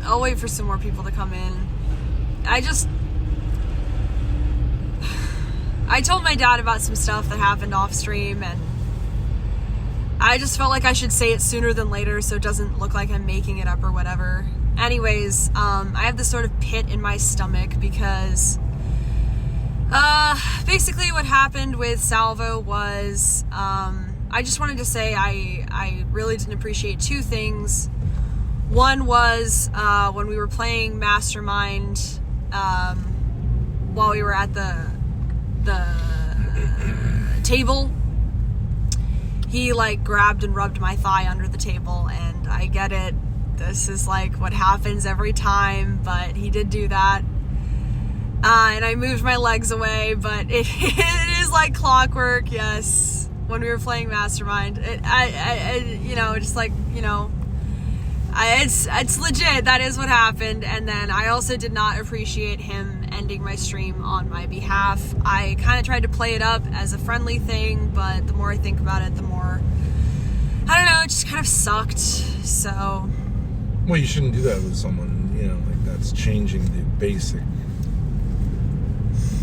I'll wait for some more people to come in. I told my dad about some stuff that happened off stream, and I just felt like I should say it sooner than later so it doesn't look like I'm making it up or whatever. Anyways, I have this sort of pit in my stomach because basically what happened with Salvo was I just wanted to say I really didn't appreciate two things. One was when we were playing Mastermind while we were at the table, he like grabbed and rubbed my thigh under the table, and I get it, this is like what happens every time, but he did do that, and I moved my legs away, but it is like clockwork. Yes, when we were playing Mastermind, it's legit. That is what happened. And then I also did not appreciate him ending my stream on my behalf. I kind of tried to play it up as a friendly thing, but the more I think about it, the more, I don't know, it just kind of sucked. So. Well, you shouldn't do that with someone, like that's changing the basic.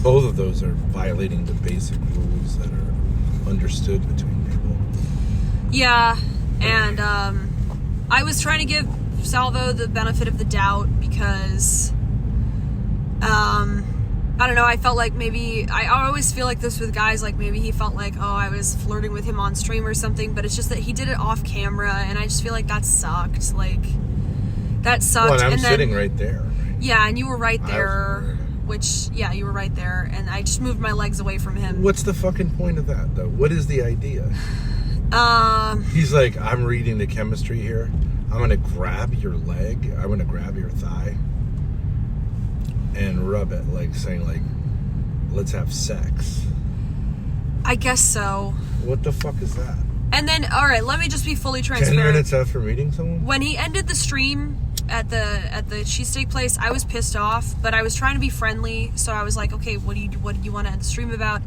Both of those are violating the basic rules that are understood between people. Yeah, and I was trying to give Salvo the benefit of the doubt because, I don't know, I felt like maybe, I always feel like this with guys, like maybe he felt like, oh, I was flirting with him on stream or something, but it's just that he did it off camera, and I just feel like that sucked. Like, that sucked. Well, and I'm and then, sitting right there. Right? Yeah, and you were right there, you were right there, and I just moved my legs away from him. What's the fucking point of that, though? What is the idea? He's like, I'm reading the chemistry here. I'm going to grab your leg. I'm going to grab your thigh and rub it, like saying, like, let's have sex. I guess so. What the fuck is that? And then, all right, let me just be fully transparent. 10 minutes after meeting someone? When he ended the stream at the cheesesteak place, I was pissed off, but I was trying to be friendly, so I was like, okay, what do you want to end the stream about?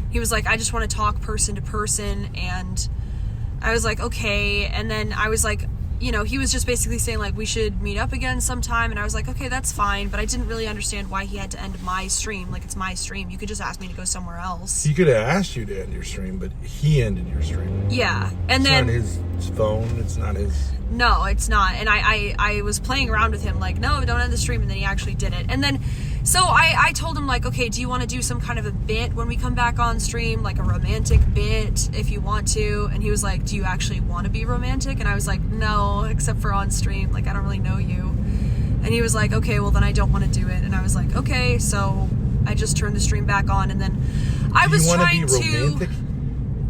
He was like, I just want to talk person to person, and I was like, okay. And then I was like, he was just basically saying, like, we should meet up again sometime. And I was like, okay, that's fine. But I didn't really understand why he had to end my stream. Like, it's my stream. You could just ask me to go somewhere else. He could have asked you to end your stream, but he ended your stream. Yeah. And it's then... It's not his phone. It's not his... No, it's not. And I was playing around with him, like, no, don't end the stream. And then he actually did it. And then... So I told him, like, okay, do you want to do some kind of a bit when we come back on stream? Like a romantic bit, if you want to. And he was like, do you actually want to be romantic? And I was like, no, except for on stream. Like, I don't really know you. And he was like, okay, well, then I don't want to do it. And I was like, okay. So I just turned the stream back on. And then I was trying to... You want to be romantic?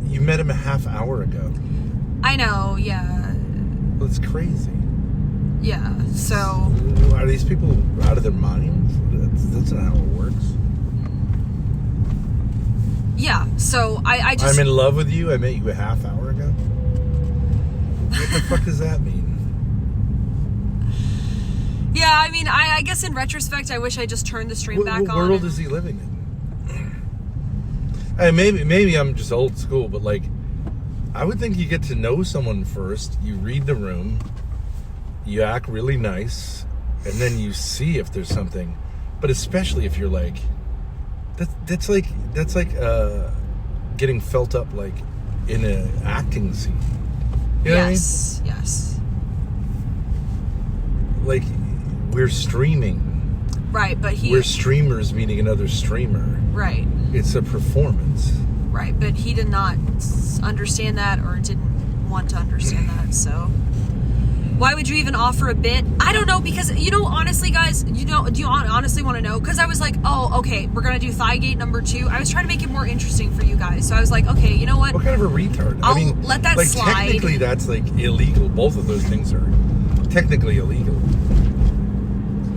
You met him a half hour ago. I know, yeah. That's crazy. Yeah, so... Are these people out of their minds? That's not how it works. Yeah, so I just... I'm in love with you. I met you a half hour ago. What the fuck does that mean? Yeah, I mean, I guess in retrospect, I wish I just turned the stream back on. What world is he living in? Maybe I'm just old school, but like, I would think you get to know someone first. You read the room. You act really nice, and then you see if there's something. But especially if you're like, that's like getting felt up like in an acting scene. You know what I mean? Yes. Like, we're streaming. Right, but we're streamers meeting another streamer. Right. It's a performance. Right, but he did not understand that or didn't want to understand that, so... Why would you even offer a bit? I don't know, because, honestly, guys, do you honestly want to know? Because I was like, oh, okay, we're going to do THIGHGATE number 2. I was trying to make it more interesting for you guys. So I was like, okay, you know what? What kind of a retard? I mean, let that slide. Technically, that's, like, illegal. Both of those things are technically illegal.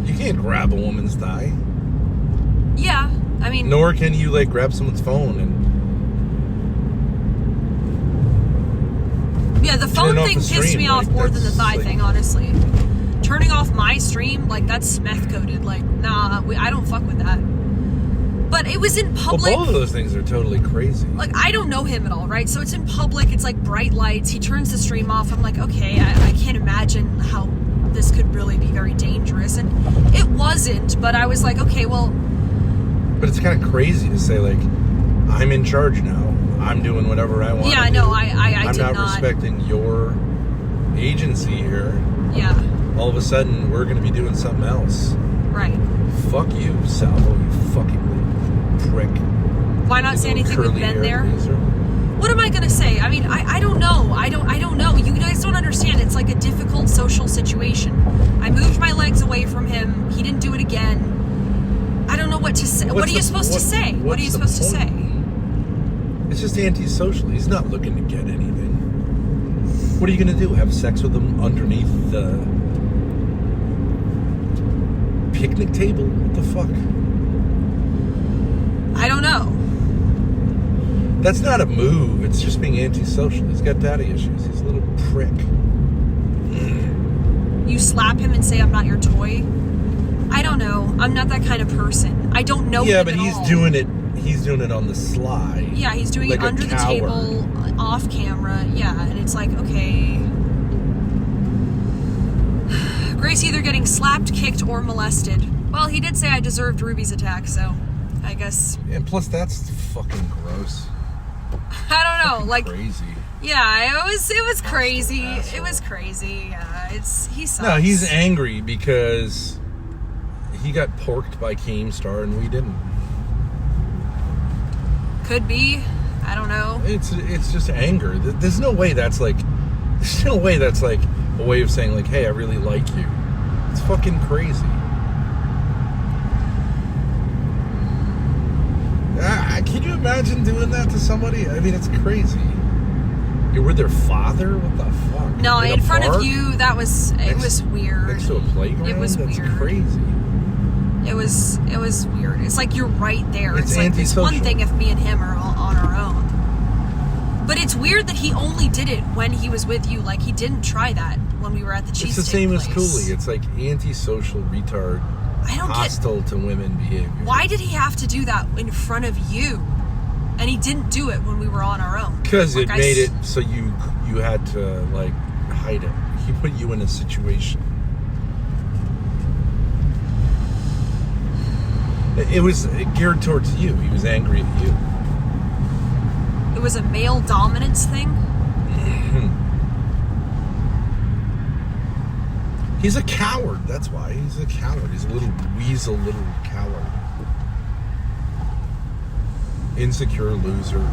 You can't grab a woman's thigh. Yeah, I mean... Nor can you, like, grab someone's phone and... Yeah, the phone thing pissed me off more than the thigh thing, honestly. Turning off my stream, like, that's meth coded. Like, nah, I don't fuck with that. But it was in public. Well, both of those things are totally crazy. Like, I don't know him at all, right? So it's in public, it's like bright lights. He turns the stream off. I'm like, okay, I can't imagine how this could really be very dangerous. wasn't, but I was like, okay, well... But it's kind of crazy to say, like, I'm in charge now. I'm doing whatever I want to do. no, I I'm did not not respecting your agency here. Yeah. All of a sudden, we're going to be doing something else. Right. Fuck you, Salvo, you fucking prick. Why not say anything with Ben there? Loser. What am I gonna say? I mean, I don't know. I don't know. You guys don't understand. It's like a difficult social situation. I moved my legs away from him. He didn't do it again. I don't know what to say. What are you supposed to say? What are you supposed to say? It's just antisocial. He's not looking to get anything. What are you gonna do? Have sex with him underneath the picnic table? What the fuck? I don't know. That's not a move. It's just being antisocial. He's got daddy issues. He's a little prick. You slap him and say, I'm not your toy? I don't know. I'm not that kind of person. I don't know him but at he's all. doing it. He's doing it on the sly. Yeah, he's doing like it under the table, off camera. Yeah, and it's like, okay. Grace either getting slapped, kicked, or molested. Well, he did say I deserved Ruby's attack, so I guess. And plus, that's fucking gross. I don't know, like crazy. Yeah, it was crazy. It was crazy. Yeah, he sucks. No, he's angry because he got porked by Keemstar and we didn't. Could be. I don't know. It's just anger. There's no way that's like a way of saying like, hey, I really like you. It's fucking crazy. Can you imagine doing that to somebody? I mean, it's crazy. You're with their father? What the fuck? No, in front park? of you, it was weird. Next to a playground? It was That's weird. Crazy. It was weird. It's like you're right there. It's like it's one antisocial. thing if me and him are on our own. But it's weird that he only did it when he was with you. Like, he didn't try that when we were at the cheesesteak It's the same place. as Cooley. It's like antisocial, retard, I don't hostile to women behavior. Why did he have to do that in front of you? And he didn't do it when we were on our own. Because like it made it so you had to, like, hide it. He put you in a situation. It was geared towards you. He was angry at you. It was a male dominance thing? He's a coward. That's why. He's a coward. He's a little weasel, little coward. Insecure loser.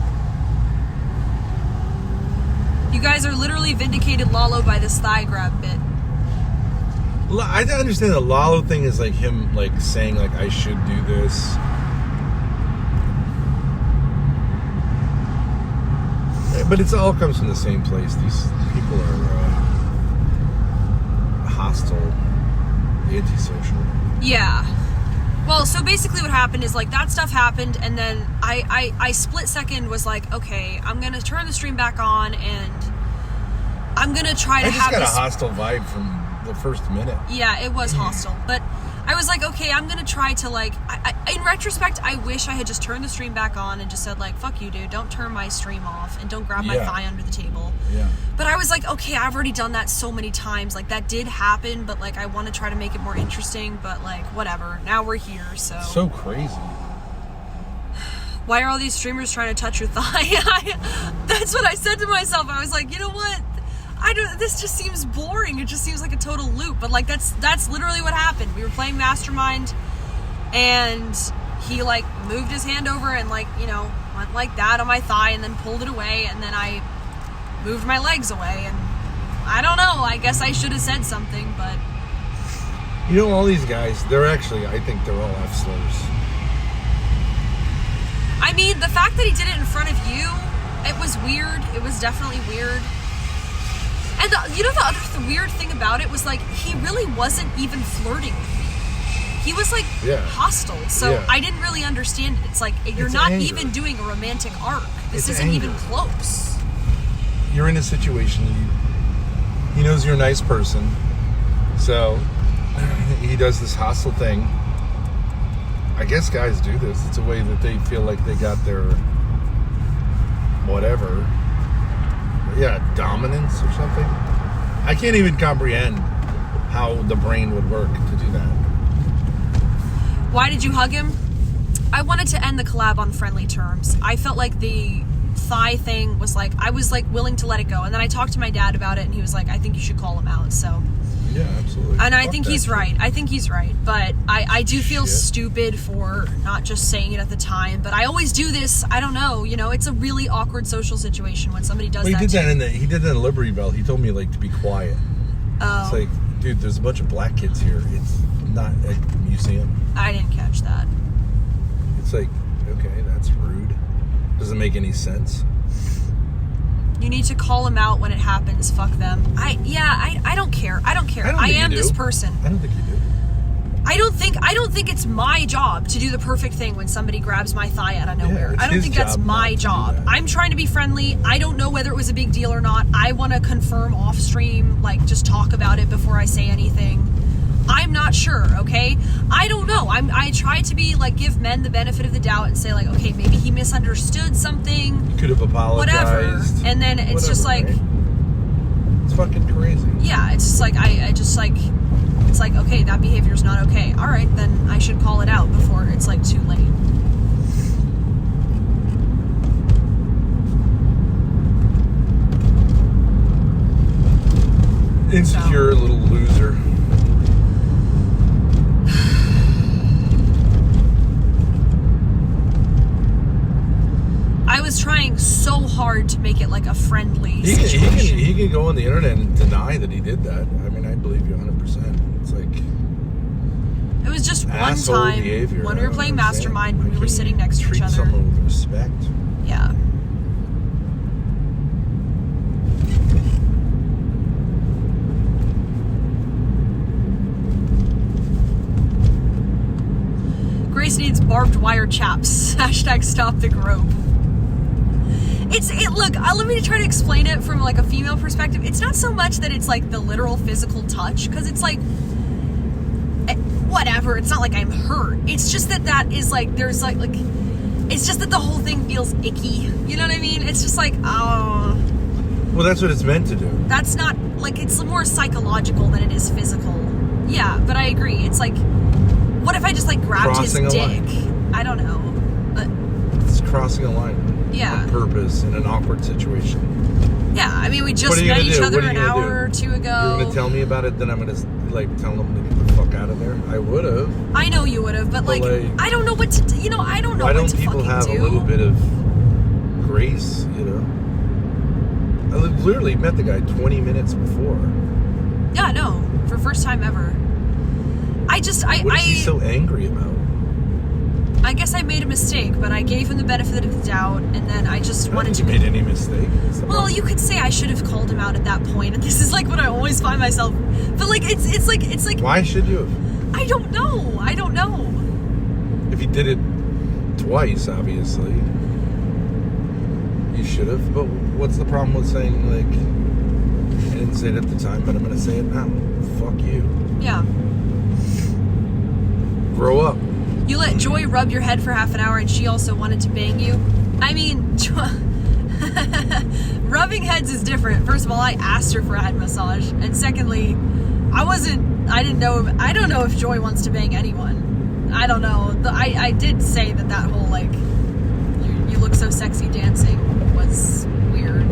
You guys are literally vindicated Lalo by this thigh grab bit. I understand the Lalo thing is like him like saying like I should do this. But it all comes from the same place. These people are hostile, antisocial. Yeah. Well, so basically what happened is, like, that stuff happened, and then I split second was like, okay, I'm going to turn the stream back on, and I'm going to try to have this... I just got a hostile vibe from the first minute. Yeah, it was hostile, but I was like, okay, I'm going to try to, like... in retrospect, I wish I had just turned the stream back on and just said, like, fuck you, dude, don't turn my stream off, and don't grab my thigh under the table. Yeah. But I was like, okay, I've already done that so many times. Like, that did happen, but, like, I want to try to make it more interesting, but, like, whatever. Now we're here, so... So crazy. Why are all these streamers trying to touch your thigh? That's what I said to myself. I was like, you know what? This just seems boring. It just seems like a total loop. But, like, that's literally what happened. We were playing Mastermind, and he, like, moved his hand over and, like, you know, went like that on my thigh and then pulled it away, and then I moved my legs away, and I don't know. I guess I should have said something, but... You know, all these guys, I think they're all F-slurs. I mean, the fact that he did it in front of you, it was weird. It was definitely weird. And you know, the other weird thing about it was, like, he really wasn't even flirting with me. He was, like, hostile. So I didn't really understand it. It's like, you're not even doing a romantic arc. This isn't even close. You're in a situation, he knows you're a nice person, so he does this hostile thing. I guess guys do this. It's a way that they feel like they got their whatever. Yeah, dominance or something. I can't even comprehend how the brain would work to do that. Why did you hug him? I wanted to end the collab on friendly terms. I felt like the thigh thing was like, I was like willing to let it go. And then I talked to my dad about it and he was like, I think you should call him out. So yeah, absolutely. and I think he's right. I think he's right. But I do feel stupid for not just saying it at the time. But I always do this. I don't know. You know, it's a really awkward social situation when somebody does that. He did that in Liberty Bell. He told me like to be quiet. Oh. It's like, dude, there's a bunch of black kids here. It's not a museum. I didn't catch that. It's like, okay, that's rude. Doesn't make any sense. You need to call them out when it happens. Fuck them. I don't care. I don't care. I am this person. I don't think you do. I don't think it's my job to do the perfect thing when somebody grabs my thigh out of nowhere. Yeah, I don't think that's my job. That. I'm trying to be friendly. I don't know whether it was a big deal or not. I want to confirm off stream, like just talk about it before I say anything. I'm not sure, okay? I don't know. I try to be like, give men the benefit of the doubt and say like, okay, maybe he misunderstood something. You could have apologized. Whatever. And then it's just like, right? It's fucking crazy. Yeah, it's just like I just like, it's like, okay, that behavior's not okay. All right, then I should call it out before it's like too late. Insecure little loser. I was trying so hard to make it like a friendly situation. He can go on the internet and deny that he did that. I mean, I believe you 100%. It's like, it was just one time behavior. when we were playing Mastermind, when we were sitting next to each other. Treat someone with respect. Yeah. Grace needs barbed wire chaps. # stop the grope. Look, let me try to explain it from like a female perspective. It's not so much that it's like the literal physical touch, because it's like, whatever, it's not like I'm hurt. It's just that is like, there's like, it's just that the whole thing feels icky. You know what I mean? It's just like, oh. Well, that's what it's meant to do. That's not, like, it's more psychological than it is physical. Yeah, but I agree. It's like, what if I just like grabbed Crossing his a dick? line. I don't know. But it's crossing a line. Yeah. On purpose in an awkward situation. Yeah, I mean, we just met each other an hour or two ago. You're going to tell me about it, then I'm going to, like, tell them to get the fuck out of there? I would have. I know you would have, but like, I don't know what to do. You know, I don't know what to fucking do. Why don't people have a little bit of grace, you know? I literally met the guy 20 minutes before. Yeah, no. For first time ever. What is he so angry about? I guess I made a mistake, but I gave him the benefit of the doubt, and then I just wanted to. You made any mistake? Well, you could say I should have called him out at that point, and this is like what I always find myself. But like, it's like. Why should you have? I don't know. If you did it twice, obviously, you should have. But what's the problem with saying like, I didn't say it at the time, but I'm going to say it now? Fuck you. Yeah. Grow up. You let Joy rub your head for half an hour and she also wanted to bang you? I mean, rubbing heads is different. First of all, I asked her for a head massage. And secondly, I don't know if Joy wants to bang anyone. I don't know. I did say that whole, like, you look so sexy dancing was weird.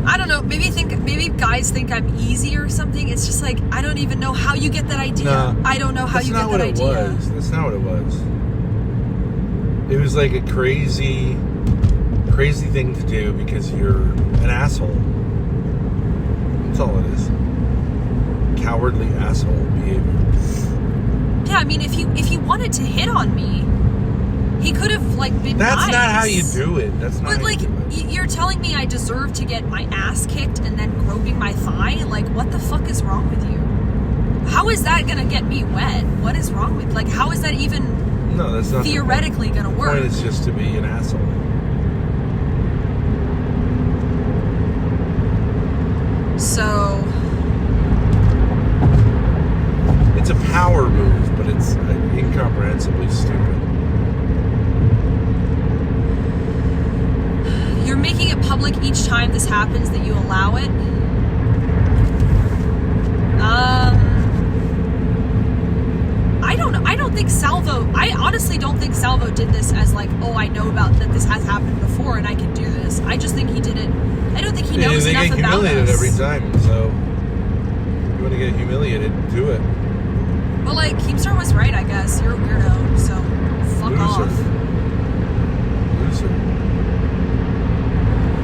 I don't know. Maybe guys think I'm easy or something. It's just like, I don't even know how you get that idea. No, I don't know how you get that idea. That's not what it was. It was like a crazy thing to do because you're an asshole. That's all it is. Cowardly asshole behavior. Yeah, I mean, if he wanted to hit on me, he could have like been That's nice. not how you do it. That's not. But how like, you do it. you're telling me I deserve to get my ass kicked and then groping my thigh? Like, what the fuck is wrong with you? How is that gonna get me wet? What is wrong with, like, how is that even No, that's not theoretically gonna work? The point is just to be an asshole. So it's a power move, but it's incomprehensibly stupid. you're making it public each time this happens that you allow it. I don't know. I don't think Salvo, I honestly don't think Salvo did this as like, oh, I know about that this has happened before and I can do this. I just think he did it. I don't think he knows enough about us. They get humiliated every time, so you want to get humiliated, do it. Well, like, Keemstar was right, I guess. You're a weirdo, so fuck off. Loser.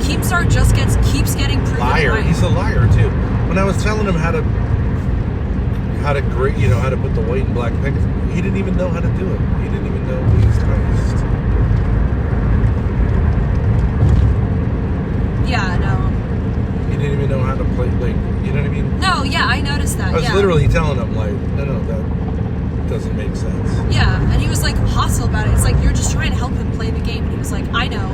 Keemstar just keeps getting proven liar. right. He's a liar too. When I was telling him how to grade, how to put the white and black pictures, he didn't even know how to do it. He didn't even know he was tiniest. Yeah, no. He didn't even know how to play, like, you know what I mean? No, yeah, I noticed that. I was literally telling him, like, no, that doesn't make sense. Yeah, and he was like hostile about it. It's like, you're just trying to help him play the game, and he was like, I know.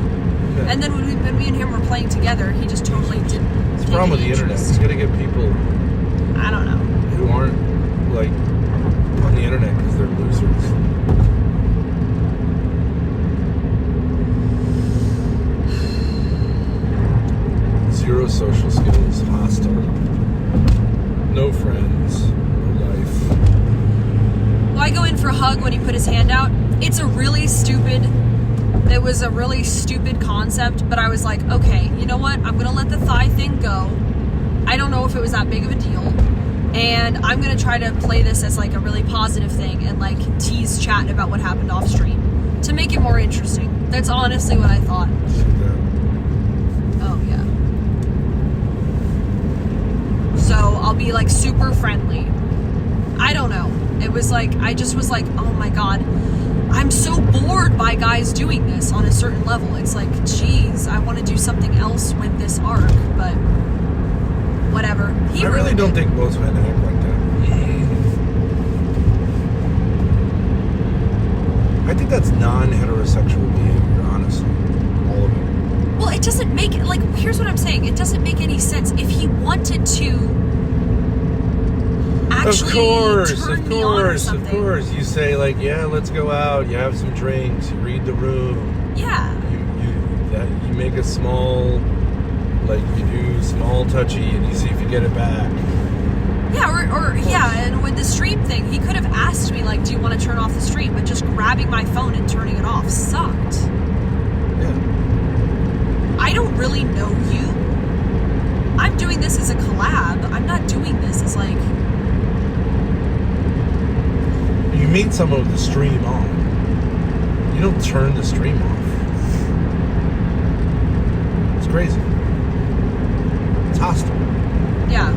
Yeah. And then when me and him were playing together, he just totally didn't. It's the problem with the internet. You got to get people. I don't know. Who aren't like on the internet because they're losers. Zero social skills, hostile, no friends, no life. Well, I go in for a hug when he put his hand out. It was a really stupid concept, but I was like, okay, you know what? I'm gonna let the thigh thing go. I don't know if it was that big of a deal. And I'm gonna try to play this as like a really positive thing and like tease chat about what happened off stream to make it more interesting. That's honestly what I thought. Oh yeah. So I'll be like super friendly. I don't know. It was like, I just was like, oh my God, I'm so bored by guys doing this on a certain level. It's like, geez, I want to do something else with this arc, but whatever. I really don't think most men act like that. I think that's non-heterosexual behavior, honestly. All of it. Well, it doesn't make, like, here's what I'm saying. It doesn't make any sense. If he wanted to actually turn me on or something. Of course. You say, like, yeah, let's go out. You have some drinks. You read the room. Yeah. You make a small... Like, you do small touchy and you see if you get it back. Yeah, and with the stream thing, he could have asked me, like, do you want to turn off the stream? But just grabbing my phone and turning it off sucked. Yeah. I don't really know you. I'm doing this as a collab. I'm not doing this as, like... You meet someone with the stream on. You don't turn the stream off. It's crazy. It's hostile. Yeah.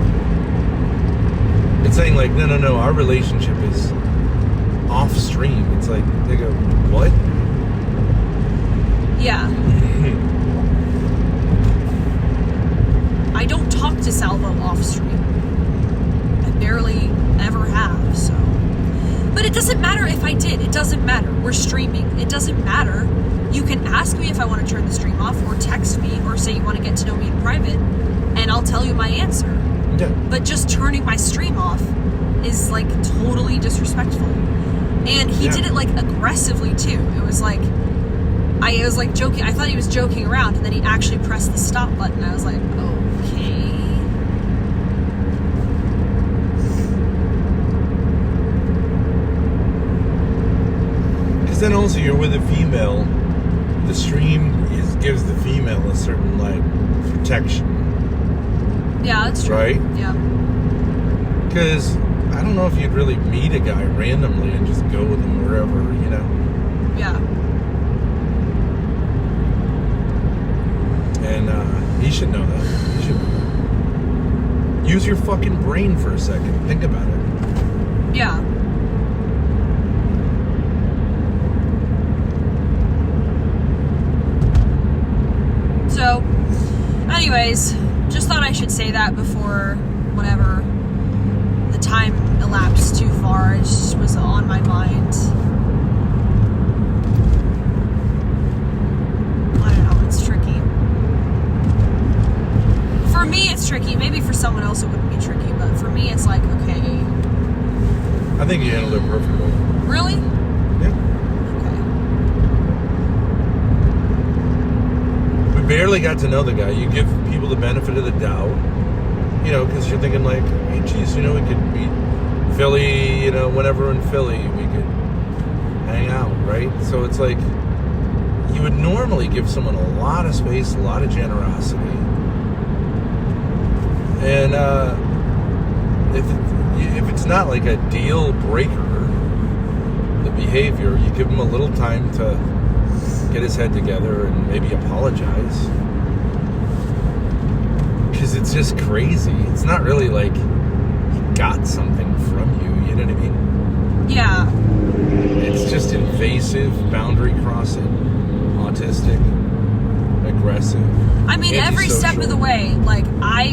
It's saying like, no, our relationship is off stream. It's like, they go, what? Yeah. I don't talk to Salvo off stream. I barely ever have, so. But it doesn't matter if I did. It doesn't matter. We're streaming. It doesn't matter. You can ask me if I want to turn the stream off, or text me, or say you want to get to know me in private, and I'll tell you my answer. Yeah. But just turning my stream off is like totally disrespectful. And he did it like aggressively too. It was like, I was like joking. I thought he was joking around, and then he actually pressed the stop button. I was like, okay. Because then also you're with a female. The stream gives the female a certain like protection. Yeah, that's true. Right? Yeah. Because I don't know if you'd really meet a guy randomly and just go with him wherever, you know? Yeah. And he should know that. He should know that. Use your fucking brain for a second. Think about it. Yeah. So, anyways, just thought I should say that before whatever the time elapsed too far. It just was on my mind. I don't know, it's tricky. For me, it's tricky. Maybe for someone else it wouldn't be tricky, but for me, it's like, okay. I think you handled it perfectly. Really? Yeah. Okay. We barely got to know the guy. You give people the benefit of the doubt, you know, because you're thinking like, hey, geez, you know, we could beat Philly, you know, whenever in Philly, we could hang out, right? So it's like you would normally give someone a lot of space, a lot of generosity. And if it's not like a deal breaker, the behavior, you give him a little time to get his head together and maybe apologize. Because it's just crazy. It's not really like he got something from you, you know what I mean? Yeah. It's just invasive, boundary crossing, autistic, aggressive. I mean, every step of the antisocial. way, like, I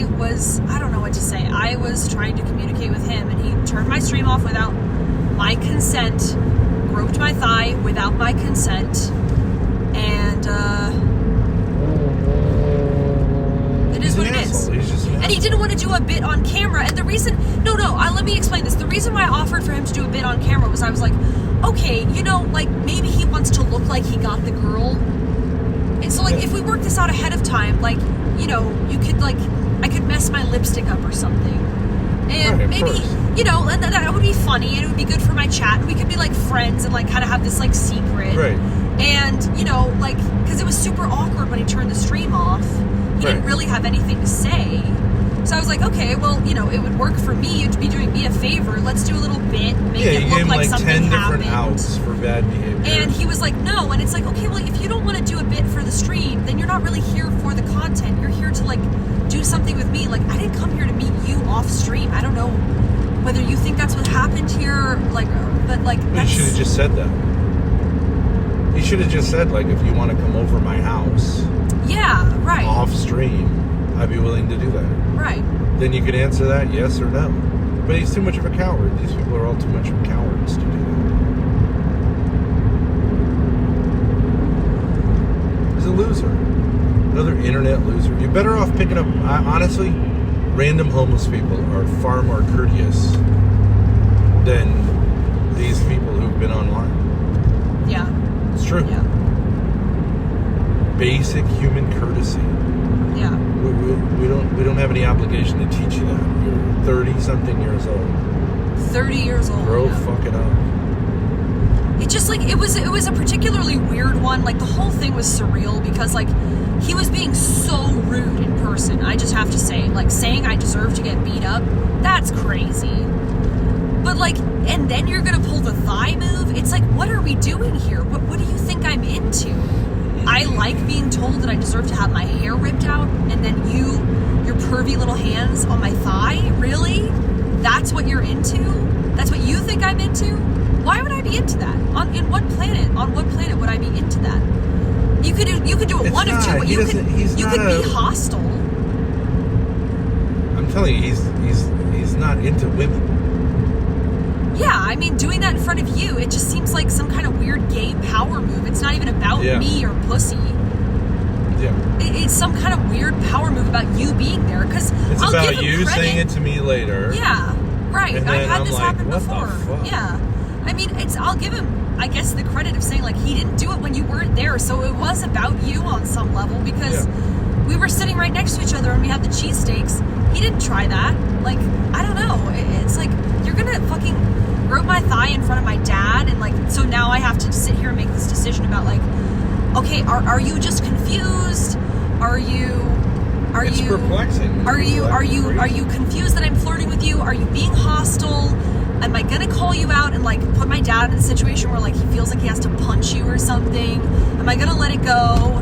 don't know what to say. I was trying to communicate with him, and he turned my stream off without my consent, groped my thigh without my consent, and, it is what it is. He's just an And he didn't want to do a bit on camera, and the reason, let me explain this. The reason why I offered for him to do a bit on camera was I was like, okay, like, maybe he wants to look like he got the girl. And so, like, if we work this out ahead of time, like, you could, like, I could mess my lipstick up or something. And Right, maybe, and that would be funny, and it would be good for my chat. We could be, like, friends and, like, kind of have this, like, secret. Right. And, like, because it was super awkward when he turned the stream off. He didn't really have anything to say. So I was like, okay, well, it would work for me. You'd be doing me a favor. Let's do a little bit, make it you look gave him like like something 10 happened. different outs for bad behavior. And he was like, no. And it's like, okay, well, if you don't want to do a bit for the stream, then you're not really here for the content. You're here to, like, do something with me. Like, I didn't come here to meet you off stream. I don't know whether you think that's what happened here, like, but, like, But that's... he should have just said that. He should have just said, like, if you want to come over my house Yeah, right. off stream, I'd be willing to do that. Right. Then you could answer that yes or no. But he's too much of a coward. These people are all too much of cowards to do that. He's a loser. Another internet loser. You're better off picking up... honestly, random homeless people are far more courteous than these people who've been online. Yeah. It's true. Yeah. Basic human courtesy. Yeah. We don't have any obligation to teach you that. You're 30-something years old. 30 years old. Grow yeah. fucking up. It just, like, it was a particularly weird one. Like, the whole thing was surreal because, like, he was being so rude in person. I just have to say, like, saying I deserve to get beat up, that's crazy. But, like, and then you're gonna pull the thigh move? It's like, what are we doing here? What do you think I'm into? I like being told that I deserve to have my hair ripped out, and then your pervy little hands on my thigh? Really? That's what you're into? That's what you think I'm into? Why would I be into that? On what planet would I be into that? You could do it one of two. You could be hostile. I'm telling you, he's not into women. Yeah, I mean, doing that in front of you, it just seems like some kind of weird gay power move. It's not even about me or pussy. Yeah. It's some kind of weird power move about you being there. Because It's I'll about give him you credit. saying it to me later. Yeah, right. And I've then had I'm this like, happen what the before. fuck? Yeah. I mean, I'll give him, I guess, the credit of saying, like, he didn't do it when you weren't there. So it was about you on some level because we were sitting right next to each other and we had the cheesesteaks. He didn't try that. Like, I don't know. It's like, you're going to fucking grope my thigh in front of my dad, and, like, so now I have to sit here and make this decision about, like, okay, are you just confused? It's perplexing. Are you confused that I'm flirting with you? Are you being hostile? Am I gonna call you out and, like, put my dad in a situation where, like, he feels like he has to punch you or something? Am I gonna let it go?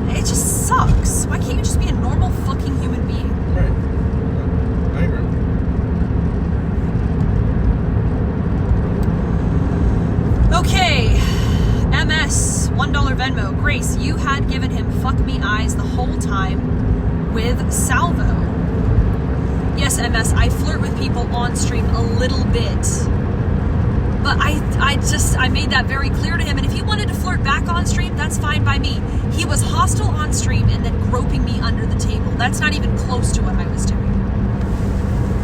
It just sucks. Why can't you just be a normal fucking human being? Right. I agree. Okay, MS, $1 Venmo. Grace, you had given him fuck me eyes the whole time with Salvo. Yes, MS, I flirt with people on stream a little bit. But I made that very clear to him, and if he wanted to flirt back on stream, that's fine by me. He was hostile on stream and then groping me under the table. That's not even close to what I was doing.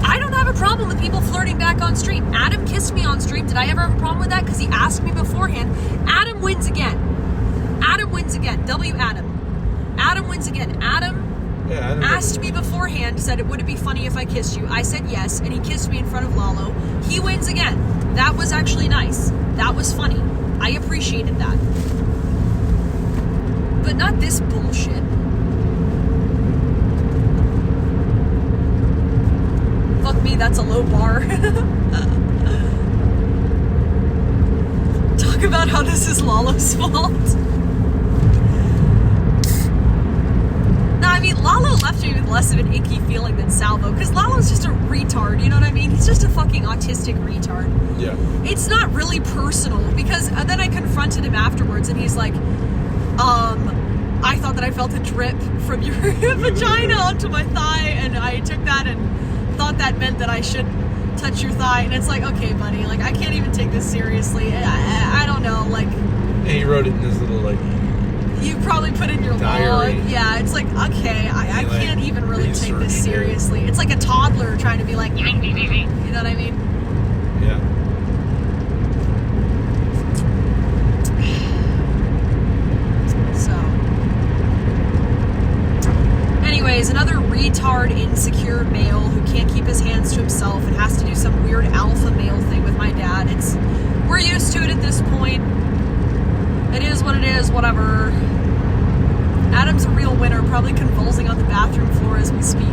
I don't have a problem with people flirting back on stream. Adam kissed me on stream. Did I ever have a problem with that? Because he asked me beforehand. Adam wins again. Adam wins again. W Adam. Adam wins again. Adam asked me beforehand, said, would it be funny if I kissed you? I said yes, and he kissed me in front of Lalo. He wins again. That was actually nice. That was funny. I appreciated that. But not this bullshit. Fuck me, that's a low bar. Talk about how this is Lalo's fault. No, I mean, Lalo left me with less of an icky feeling than Salvo, because Lalo's just a retard, you know what I mean? He's just a fucking autistic retard. Yeah. It's not really personal, because then I confronted him afterwards, and he's like, I thought that I felt a drip from your vagina onto my thigh, and I took that and thought that meant that I should touch your thigh. And it's like, okay, buddy, like, I can't even take this seriously. I don't know, like... And he wrote it in this little, like... You probably put in your diary. log. Yeah, it's like, okay, I can't even really take this seriously. It's like a toddler trying to be like... You know what I mean? Yeah. Anyways, another retard, insecure male who can't keep his hands to himself and has to do some weird alpha male thing with my dad. We're used to it at this point. It is what it is, whatever. Adam's a real winner, probably convulsing on the bathroom floor as we speak.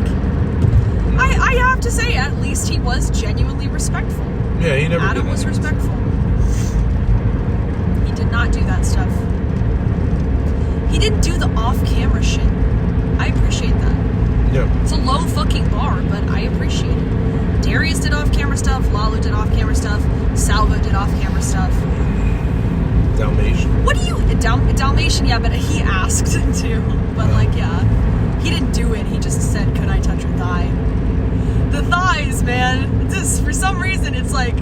I have to say, at least he was genuinely respectful. Yeah, he never Adam did was anything. respectful. He did not do that stuff. He didn't do the off-camera shit. I appreciate that. Yeah. It's a low fucking bar, but I appreciate it. Darius did off-camera stuff. Lalo did off-camera stuff. Salvo did off-camera stuff. Dalmatian. What do you... Dalmatian, yeah, but he asked to. But, like, yeah. He didn't do it. He just said, could I touch your thigh? The thighs, man. Just, for some reason, it's like...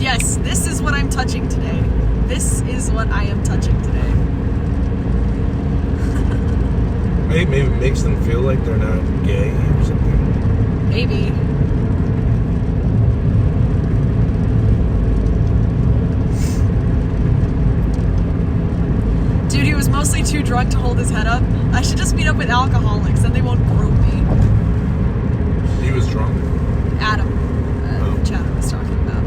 Yes, this is what I'm touching today. This is what I am touching today. Maybe it makes them feel like they're not gay or something. Maybe. Dude, he was mostly too drunk to hold his head up. I should just meet up with alcoholics, then they won't grope me. He was drunk. Adam, Chad was talking about.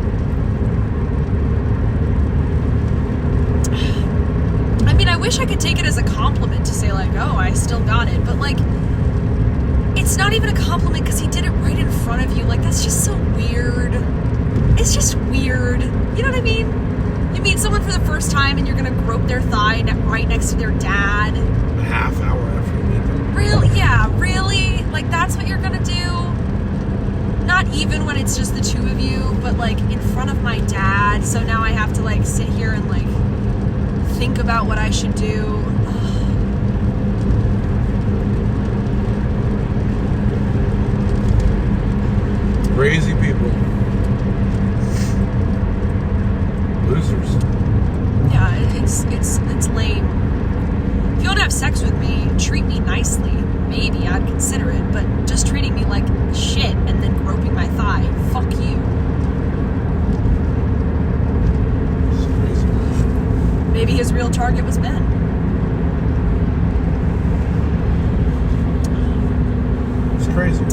I mean, I wish I could take it as a compliment to say, like, oh, I still got it. But, like, it's not even a compliment because he did it right in front of you. Like, that's just so weird. It's just weird. You know what I mean? You meet someone for the first time and you're going to grope their thigh right next to their dad. A half hour after you meet them. Really? Yeah, really? Like, that's what you're going to do? Not even when it's just the two of you, but, like, in front of my dad. So now I have to, like, sit here and, like, think about what I should do. Crazy people. Losers. Yeah, it's lame. If you want to have sex with me, treat me nicely. Maybe I'd consider it, but just treating me like shit and then groping my thigh, fuck you. It's crazy. Maybe his real target was Ben. It's crazy.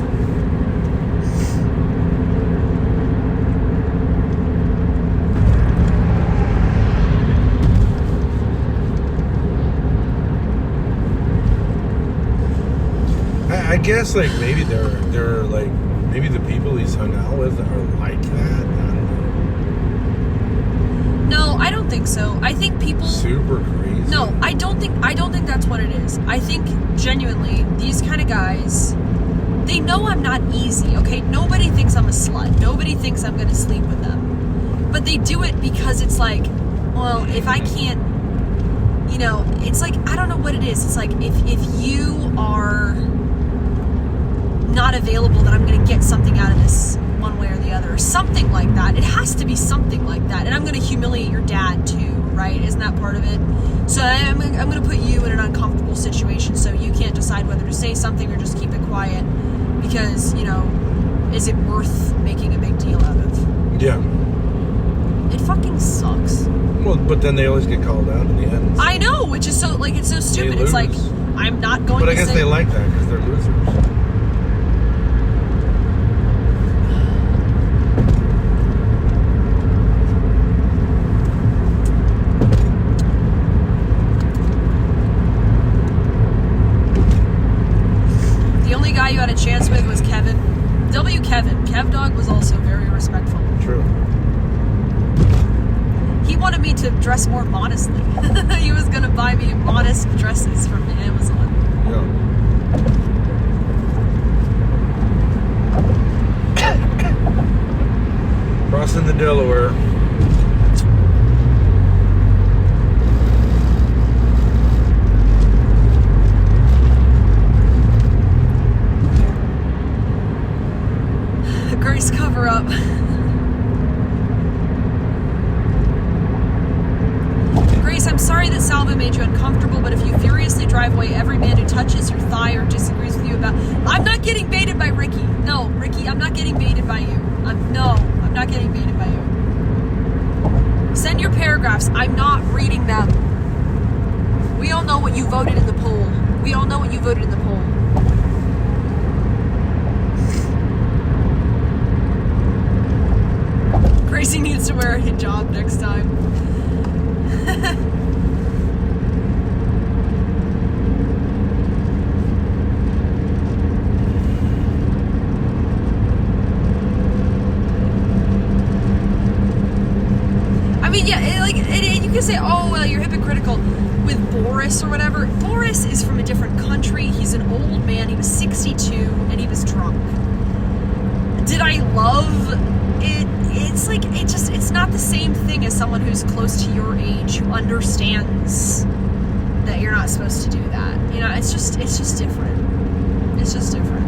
I guess, like, maybe they're like, maybe the people he's hung out with are like that. I don't know. No, I don't think so. I think people... Super crazy. No, I don't think that's what it is. I think, genuinely, these kind of guys, they know I'm not easy, okay? Nobody thinks I'm a slut. Nobody thinks I'm gonna sleep with them. But they do it because it's like, well, if I can't, you know, it's like, I don't know what it is. It's like, if you are not available, then I'm gonna get something out of this one way or the other, or something like that. It has to be something like that. And I'm gonna humiliate your dad too, right? Isn't that part of it? So I'm gonna put you in an uncomfortable situation so you can't decide whether to say something or just keep it quiet because, you know, is it worth making a big deal out of? Yeah. It fucking sucks. Well, but then they always get called out in the end. I know, which is so, like, it's so stupid. They It's like, lose. I'm not going to But I guess say... they like that because they're losers. also very respectful. True. He wanted me to dress more modestly. He was gonna buy me modest dresses from Amazon. Yeah. Crossing the Delaware. Grace, cover up. Grace, I'm sorry that Salvo made you uncomfortable, but if you furiously drive away every man who touches your thigh or disagrees with you about... I'm not getting baited by Ricky. No, Ricky, I'm not getting baited by you. I'm not getting baited by you. Send your paragraphs. I'm not reading them. We all know what you voted in the poll. We all know what you voted in the poll. Gracie needs to wear a hijab next time. I mean, yeah, you can say, oh, well, you're hypocritical with Boris or whatever. Boris is from a different country. He's an old man. He was 62 and he was drunk. Did I love it? It's not the same thing as someone who's close to your age who understands that you're not supposed to do that. You know, it's just different. It's just different.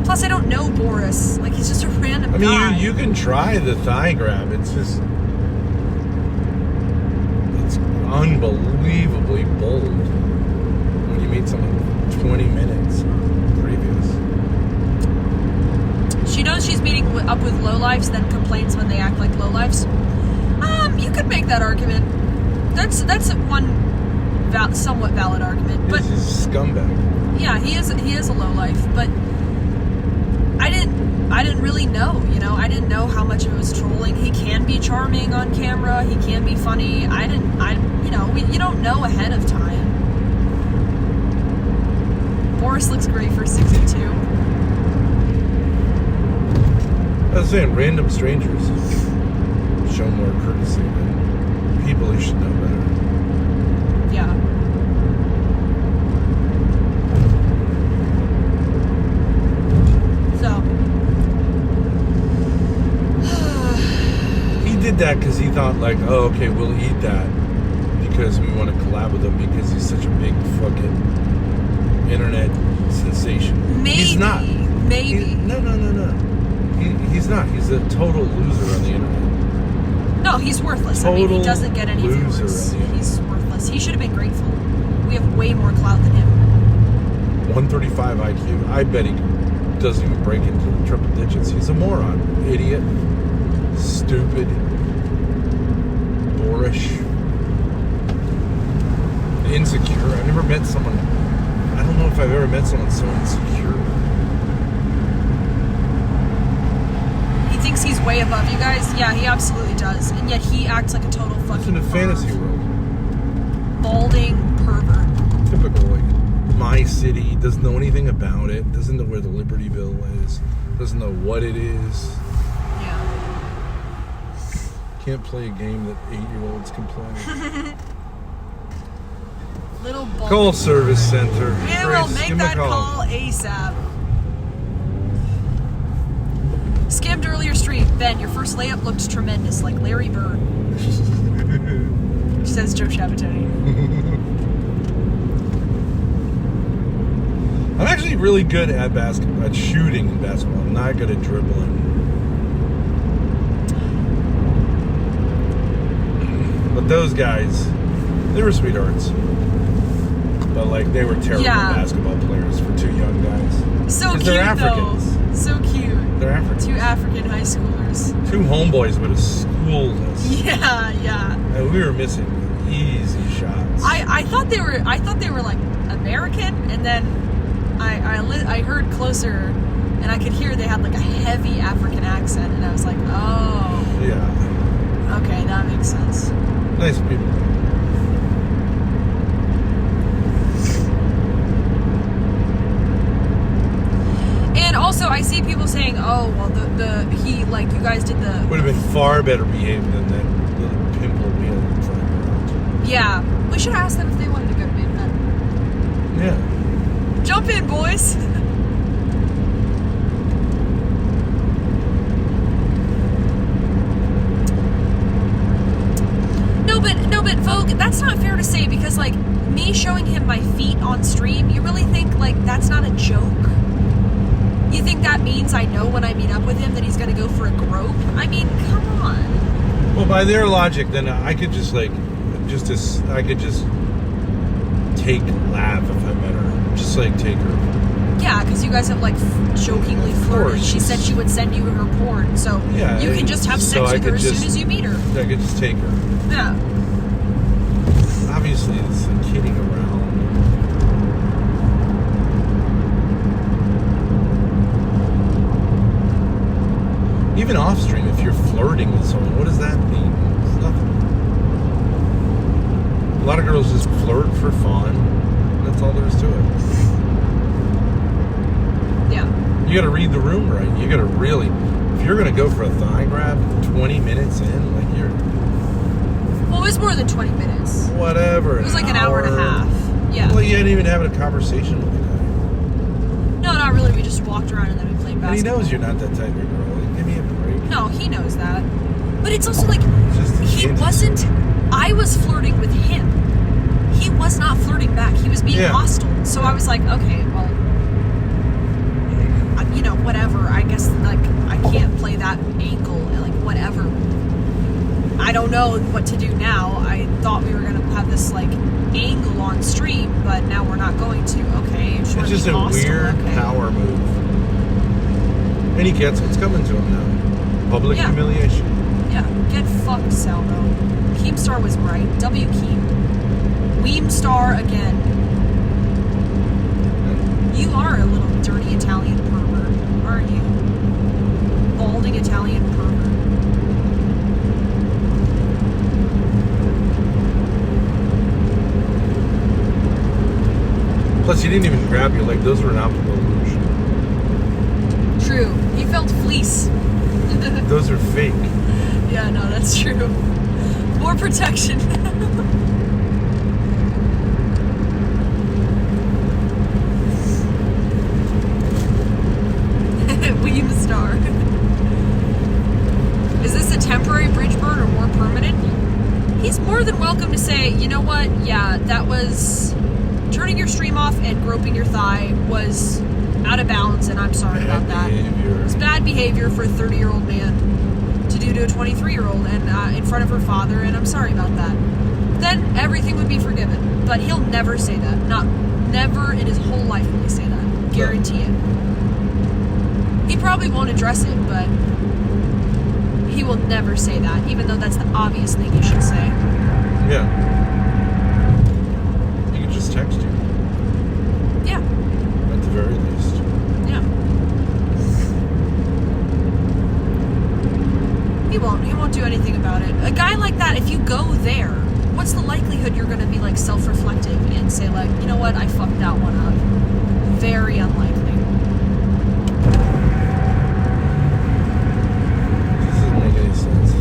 Plus, I don't know Boris. Like, he's just a random guy. I mean, you can try the thigh grab. It's just... It's unbelievably bold when you meet someone 20 minutes previous. She knows she's meeting up with lowlifes, then complains when they act like lowlifes. You could make that argument. That's one somewhat valid argument. But he's a scumbag. Yeah, he is a lowlife. But I didn't really know. You know, I didn't know how much of it was trolling. He can be charming on camera. He can be funny. You don't know ahead of time. Boris looks great for 62. I was saying, random strangers show more courtesy than people who should know better. Yeah. So. He did that because he thought, like, oh, okay, we'll eat that because we want to collab with him because he's such a big fucking internet sensation. Maybe. He's not. Maybe. No. He's not. He's a total loser on the internet. No, he's worthless. I mean, he doesn't get any viewers. He's worthless. He should have been grateful. We have way more clout than him. 135 IQ. I bet he doesn't even break into the triple digits. He's a moron. Idiot. Stupid. Boorish. Insecure. I've never met someone... I don't know if I've ever met someone so insecure. Thinks he's way above you guys. Yeah, he absolutely does. And yet he acts like a total fucking It's in a fantasy world. Balding pervert. Typical, like, my city, doesn't know anything about it, doesn't know where the Libertyville is, doesn't know what it is. Yeah. Can't play a game that 8-year-olds can play. Little bald. Call service center. Yeah, Grace, we'll make give me a that call ASAP. Skimmed earlier stream. Ben, your first layup looked tremendous, like Larry Bird. Says Joe Shabatoni. I'm actually really good at basketball, at shooting in basketball. I'm not good at dribbling. But those guys, they were sweethearts. But like, they were terrible basketball players for two young guys. So cute, they're Africans. though. So cute. They're Africans. Two African high schoolers. Two homeboys would have schooled us. Yeah. And we were missing easy shots. I thought they were like American, and then I heard closer, and I could hear they had like a heavy African accent, and I was like, oh. Yeah. Okay, that makes sense. Nice people. And also, I see people saying, "Oh, well, you guys did the... Would have been far better behaved than that little pimple we had in front of. Yeah. We should have asked them if they wanted to go to main event. Yeah. Jump in, boys! No, but Vogue, that's not fair to say, because, like, me showing him my feet on stream, you really think, like, that's not a joke? You think that means I know when I meet up with him that he's gonna go for a grope? I mean, come on. Well, by their logic, then I could just, like, I could just take Lav if I met her. Just, like, take her. Yeah, because you guys have, like, jokingly flirted. She said she would send you her porn, so yeah, you can just have sex with her as soon as you meet her. I could just take her. Yeah. Obviously, it's like kidding around. Even off stream, if you're flirting with someone, what does that mean? It's nothing. A lot of girls just flirt for fun. That's all there is to it. Yeah. You gotta read the room right. You gotta really, if you're gonna go for a thigh grab 20 minutes in, like you're... Well, it was more than 20 minutes. Whatever. It was like an hour and a half. Yeah. Well, you hadn't even having a conversation with the guy. No, not really. We just walked around and then we played basketball. And he knows you're not that type of girl. Like, give me a break. No, he knows that. But it's also like, Just he wasn't... I was flirting with him. He was not flirting back. He was being hostile. So I was like, okay, well... You know, whatever. I guess, like, I can't play that angle. Like, whatever. I don't know what to do now. I thought we were going to have this, like, angle on stream, but now we're not going to. Okay, it's just a weird power move. And he gets what's coming to him now. Public humiliation. Yeah, get fucked, Salvo. Keemstar was right. W. Keem. Weemstar again. You are a little dirty Italian pervert, aren't you? Balding Italian pervert. Plus, he didn't even grab your leg. Those were an optical illusion. True. He felt fleece. Those are fake. Yeah, no, that's true. More protection. Weemstar. Is this a temporary bridge burn or more permanent? He's more than welcome to say, you know what, yeah, that was... Turning your stream off and groping your thigh was out of bounds, and I'm sorry about that. It's bad behavior for a 30-year-old man to do to a 23-year-old and in front of her father, and I'm sorry about that. Then everything would be forgiven. But he'll never say that. Never in his whole life will he say that. Guarantee it. He probably won't address it, but he will never say that, even though that's the obvious thing you should say. Yeah. Just text you. Yeah. At the very least. Yeah. He won't do anything about it. A guy like that, if you go there, what's the likelihood you're gonna be like self-reflective and say like, you know what, I fucked that one up? Very unlikely. This doesn't make any sense.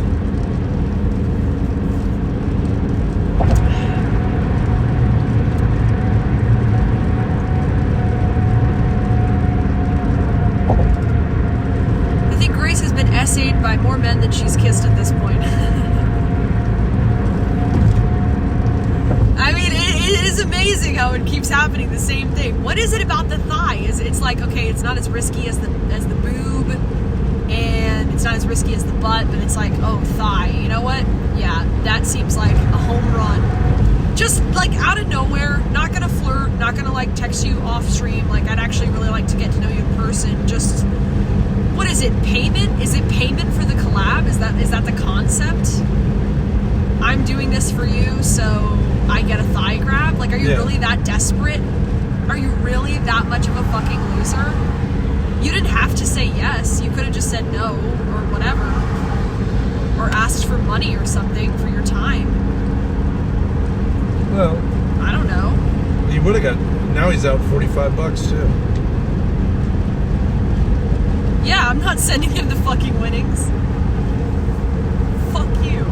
Essayed by more men than she's kissed at this point. I mean, it is amazing how it keeps happening, the same thing. What is it about the thigh? It's like, okay, it's not as risky as the boob, and it's not as risky as the butt, but it's like, oh, thigh. You know what? Yeah, that seems like a home run. Just like out of nowhere, not gonna flirt, not gonna like text you off stream. Like, I'd actually really like to get to know you in person. Just... What is it? Payment? Is it payment for the collab? Is that the concept? I'm doing this for you, so I get a thigh grab? Like, are you really that desperate? Are you really that much of a fucking loser? You didn't have to say yes. You could have just said no, or whatever. Or asked for money or something for your time. Well... I don't know. He would have got... Now he's out $45 too. Yeah, I'm not sending him the fucking winnings. Fuck you.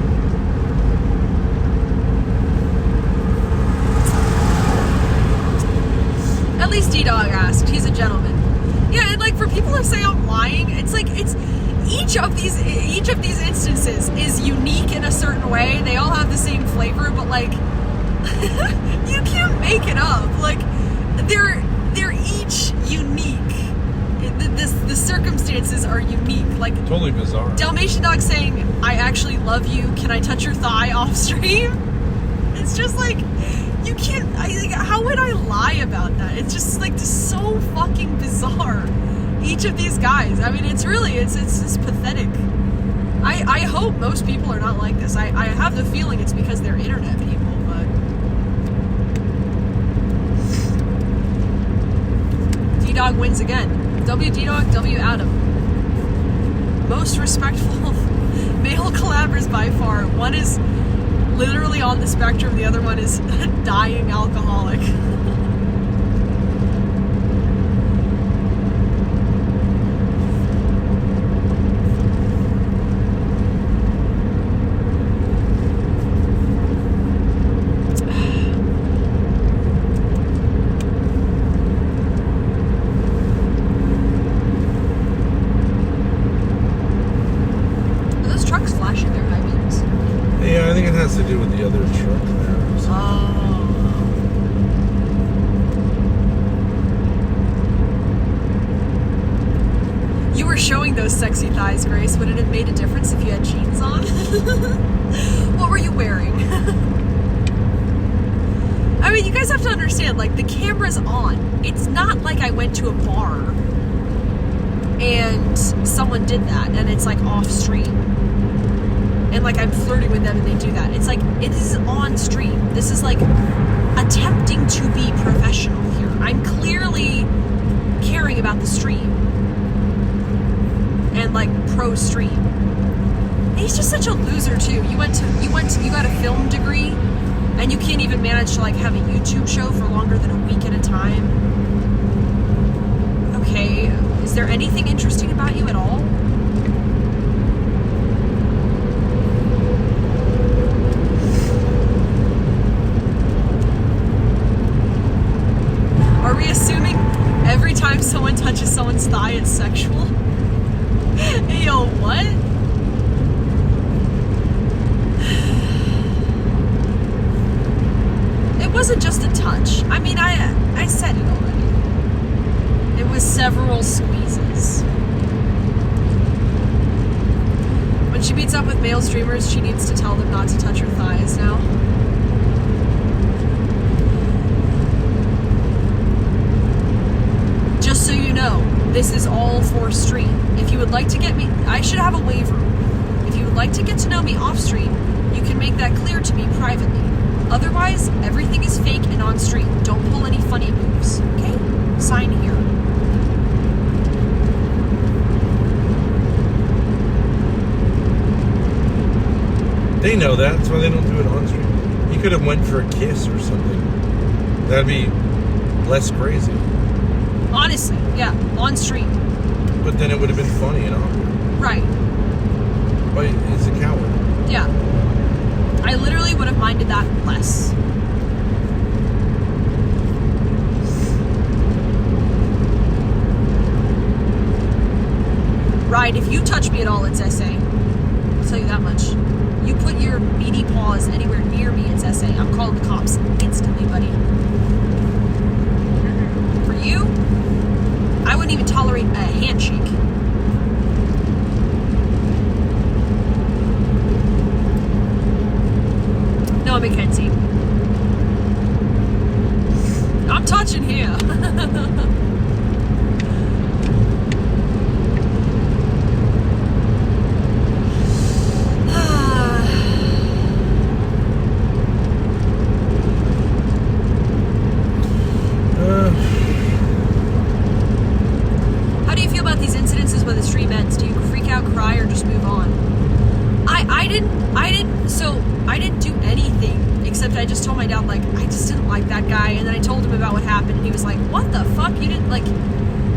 At least D-Dog asked. He's a gentleman. Yeah, and like for people who say I'm lying, it's like it's each of these instances is unique in a certain way. They all have the same flavor, but like you can't make it up. Like they're each unique. The circumstances are unique. Like totally bizarre. Dalmatian Dog saying, "I actually love you. Can I touch your thigh off stream?" It's just like you can't. How would I lie about that? It's just like so fucking bizarre. Each of these guys. I mean, it's pathetic. I hope most people are not like this. I have the feeling it's because they're internet people, but D-Dog wins again. W D-Dog, W Adam. Most respectful male collabors by far. One is literally on the spectrum, the other one is a dying alcoholic. To do with the other truck there. So. Oh. You were showing those sexy thighs, Grace. Would it have made a difference if you had jeans on? What were you wearing? I mean, you guys have to understand, like, the camera's on. It's not like I went to a bar and someone did that and it's like off stream. And like I'm flirting with them and they do that. It's like, it is on stream. This is like attempting to be professional here. I'm clearly caring about the stream. And like pro stream. And he's just such a loser too. You got a film degree and you can't even manage to like have a YouTube show for longer than a week at a time. Okay, is there anything interesting about you at all? Are we assuming every time someone touches someone's thigh it's sexual? Hey, yo, what? It wasn't just a touch. I mean, I said it already. It was several squeezes. When she meets up with male streamers, she needs to tell them not to touch her thighs now. Just so you know, this is all for stream. If you would like to get me, I should have a waiver. If you would like to get to know me off stream, you can make that clear to me privately. Otherwise, everything is fake and on stream. Don't pull any funny moves, okay? Sign here. They know that. That's why they don't do it on stream. You could have went for a kiss or something. That'd be less crazy. Honestly, yeah, on stream. But then it would have been funny and awkward. Right. But he's a coward. Yeah. I literally would have minded that less. Right, if you touch me at all, it's SA. I'll tell you that much. You put your meaty paws anywhere near me, it's SA. I'm calling the cops instantly, buddy. For you, I wouldn't even tolerate a handshake. No, Mackenzie. I'm touching here. How do you feel about these incidences when the stream ends? Do you freak out, cry, or just move on? I didn't do anything except I just told my dad, like, I just didn't like that guy, and then I told him about what happened, and he was like, what the fuck? You didn't, like,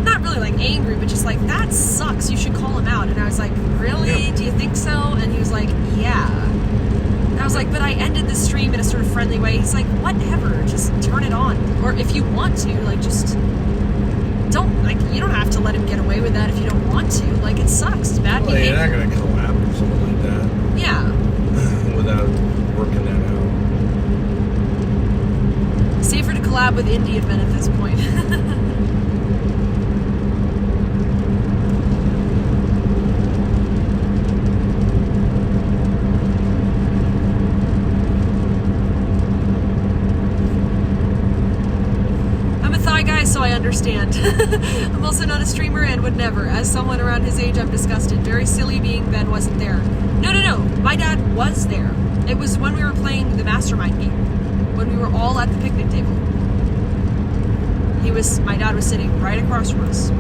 not really like angry, but just like, that sucks, you should call him out. And I was like, really? Do you think so? And he was like, yeah. And I was like, but I ended the stream in a sort of friendly way. He's like, whatever, just turn it on. Or if you want to, like, just don't, like, you don't have to let him get away with that if you don't want to. Like, it sucks, it's bad behavior. You're not going to collab or something like that. Yeah. Without working that out. Safer to collab with Indian men at this point. So I understand. I'm also not a streamer and would never. As someone around his age, I'm disgusted. Very silly being Ben wasn't there. No. My dad was there. It was when we were playing the mastermind game. When we were all at the picnic table. My dad was sitting right across from us.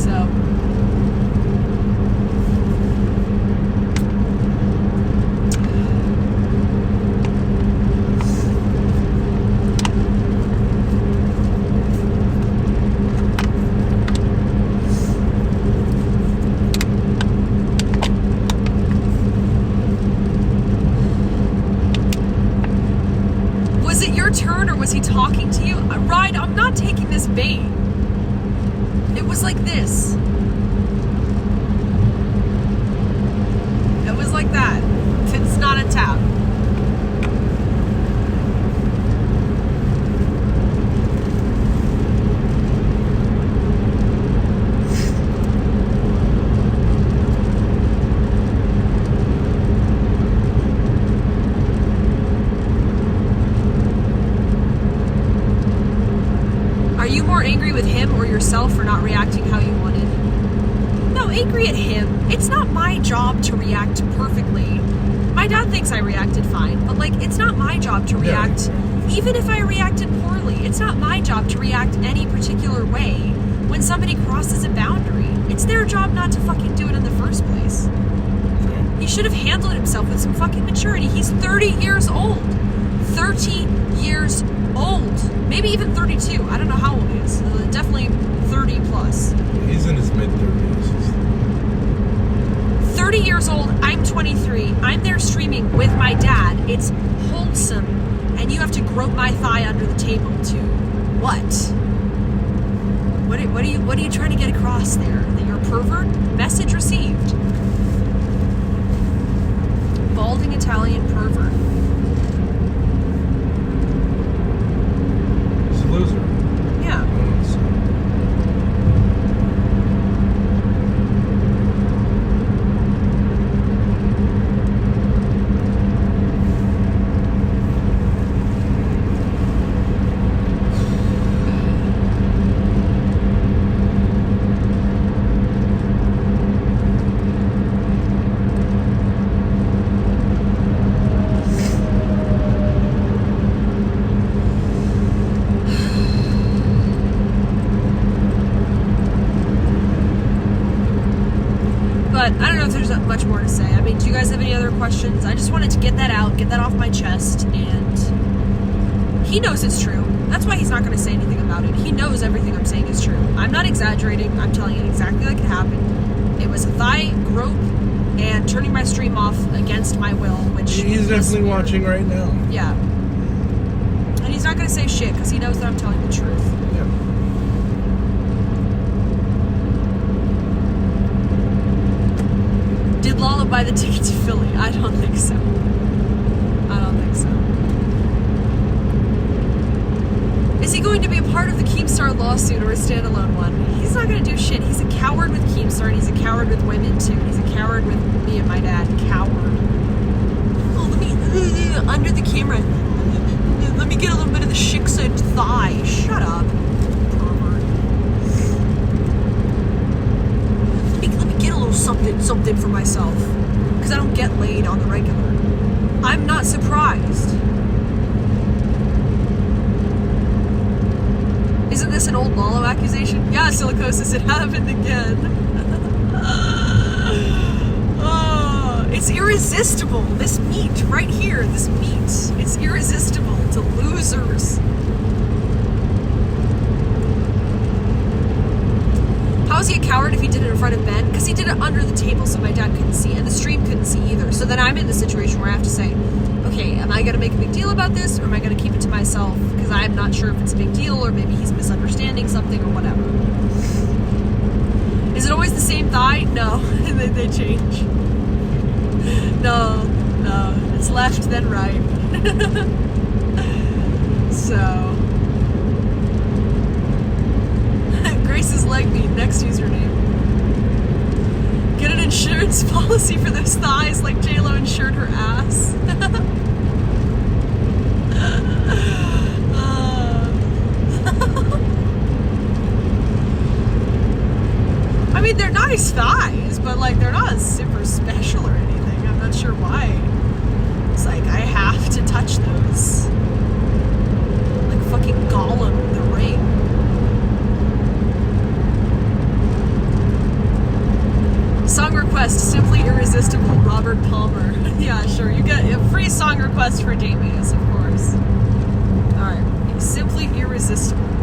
So... Was he talking to you? Ryan, I'm not taking this bait. It was like this. It was like that. It's not a tap. Angry with him or yourself for not reacting how you wanted? No, angry at him. It's not my job to react perfectly. My dad thinks I reacted fine, but like, it's not my job to react. Even if I reacted poorly, it's not my job to react any particular way when somebody crosses a boundary. It's their job not to fucking do it in the first place. He should have handled himself with some fucking maturity. He's 30 years old. 30 years old. Maybe even 32. I don't know how old he is. Definitely 30 plus. He's in his mid-30s. 30 years old. I'm 23. I'm there streaming with my dad. It's wholesome. And you have to grope my thigh under the table to what? What are you trying to get across there? That you're a pervert? Message received. Balding Italian pervert. Loser. Yeah. But I don't know if there's much more to say. I mean, do you guys have any other questions? I just wanted to get that out, get that off my chest, and he knows it's true. That's why he's not going to say anything about it. He knows everything I'm saying is true. I'm not exaggerating. I'm telling it exactly like it happened. It was a thigh grope and turning my stream off against my will, which he's definitely watching right now. Yeah. And he's not going to say shit because he knows that I'm telling the truth. Yeah. Did Lala buy the ticket to Philly? I don't think so. I don't think so. Is he going to be a part of the Keemstar lawsuit or a standalone one? He's not going to do shit. He's a coward with Keemstar, and he's a coward with women, too. He's a coward with me and my dad. Coward. Oh, let me... under the camera. Let me get a little bit of the shik-side thigh. Shut up. Pervert. Let me get a little something for myself. Because I don't get laid on the regular. I'm not surprised. Isn't this an old Lalo accusation? Yeah, Silicosis, it happened again. It's irresistible. This meat right here, this meat, it's irresistible to losers. How is he a coward if he did it in front of Ben? Because he did it under the table so my dad couldn't see, and the stream couldn't see either. So then I'm in the situation where I have to say, okay, am I going to make a big deal about this, or am I going to keep it to myself? Because I'm not sure if it's a big deal, or maybe he's misunderstanding something, or whatever. Is it always the same thigh? No, they change. No, it's left then right. So, Grace's leg beat, next username. Get an insurance policy for those thighs like J-Lo insured her ass. I mean, they're nice thighs, but like they're not super special or anything. I'm not sure why. It's like I have to touch those. Like fucking Gollum in the Ring. Song request, Simply Irresistible, Robert Palmer. Yeah, sure, you get a free song request for Damius, of course. Alright, Simply Irresistible.